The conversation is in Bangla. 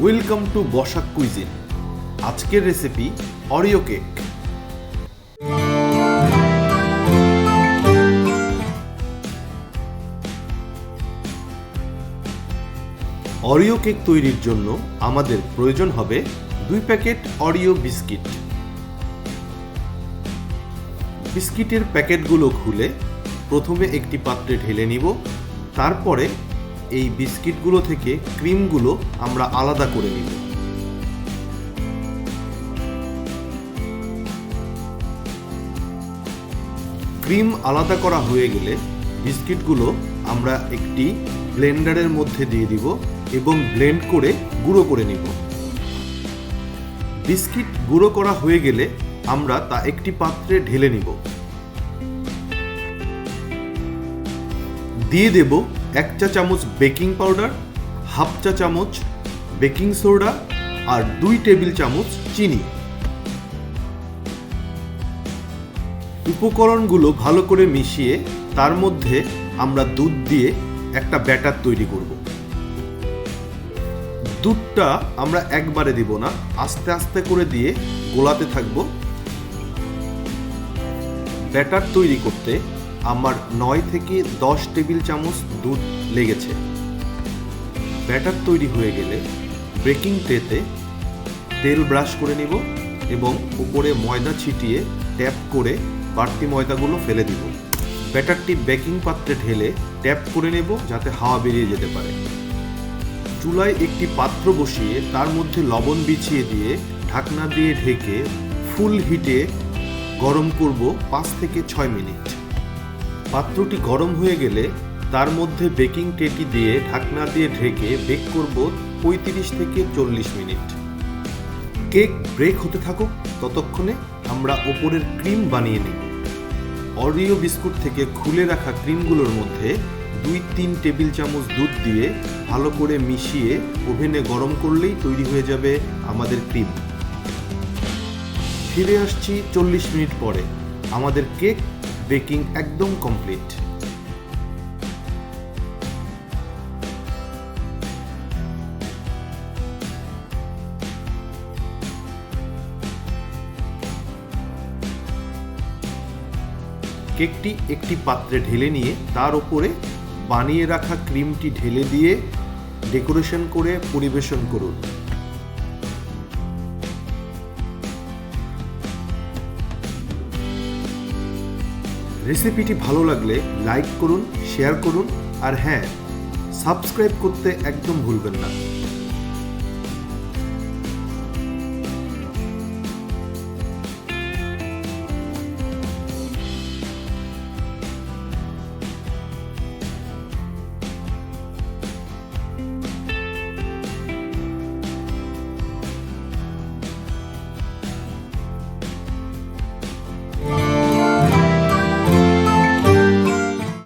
Welcome to Basak cuisine. আজকের recipe Oreo cake. Oreo cake তৈরির জন্য আমাদের প্রয়োজন হবে 2 প্যাকেট অরিও বিস্কিট। বিস্কিটের প্যাকেটগুলো খুলে প্রথমে একটি পাত্রে ঢেলে নিব। তারপরে এই বিস্কিটগুলো থেকে ক্রিমগুলো আমরা আলাদা করে নিব। ক্রিম আলাদা করা হয়ে গেলে বিস্কিটগুলো আমরা একটি ব্লেন্ডারের মধ্যে দিয়ে দিব এবং ব্লেন্ড করে গুঁড়ো করে নিব। বিস্কিট গুঁড়ো করা হয়ে গেলে আমরা তা একটি পাত্রে ঢেলে নিব। দিয়ে দেব 1 চা চামচ বেকিং পাউডার, হাফ চা চামচ বেকিং সোডা আর 2 টেবিল চামচ চিনি। উপকরণগুলো ভালো করে মিশিয়ে তার মধ্যে আমরা দুধ দিয়ে একটা ব্যাটার তৈরি করব। দুধটা আমরা একবারে দিব না, আস্তে আস্তে করে দিয়ে গোলাতে থাকব। ব্যাটার তৈরি করতে আমার 9 থেকে 10 টেবিল চামচ দুধ লেগেছে। ব্যাটার তৈরি হয়ে গেলে বেকিং ট্রেতে তেল ব্রাশ করে নিব এবং উপরে ময়দা ছিটিয়ে ট্যাপ করে বাড়তি ময়দাগুলো ফেলে দিব। ব্যাটারটি বেকিং পাত্রে ঢেলে ট্যাপ করে নেব যাতে হাওয়া বেরিয়ে যেতে পারে। চুলায় একটি পাত্র বসিয়ে তার মধ্যে লবণ বিছিয়ে দিয়ে ঢাকনা দিয়ে ঢেকে ফুল হিটে গরম করব 5 থেকে 6 মিনিট। পাত্রটি গরম হয়ে গেলে তার মধ্যে বেকিং ট্রেটি দিয়ে ঢাকনা দিয়ে ঢেকে বেক করব 35 থেকে 40 মিনিট। কেক ব্রেক হতে থাকুক, ততক্ষণে আমরা ওপরের ক্রিম বানিয়ে নিই। অরিও বিস্কুট থেকে খুলে রাখা ক্রিমগুলোর মধ্যে 2-3 টেবিল চামচ দুধ দিয়ে ভালো করে মিশিয়ে ওভেনে গরম করলেই তৈরি হয়ে যাবে আমাদের ক্রিম। ফিরে আসছি 40 মিনিট পরে। আমাদের কেক বেকিং একদম কমপ্লিট। কেকটি একটি পাত্রে ঢেলে নিয়ে তার উপরে বানিয়ে রাখা ক্রিমটি ঢেলে দিয়ে ডেকোরেশন করে পরিবেশন করুন। রেসিপিটি ভালো লাগলে লাইক করুন, শেয়ার করুন আর হ্যাঁ, সাবস্ক্রাইব করতে একদম ভুলবেন না।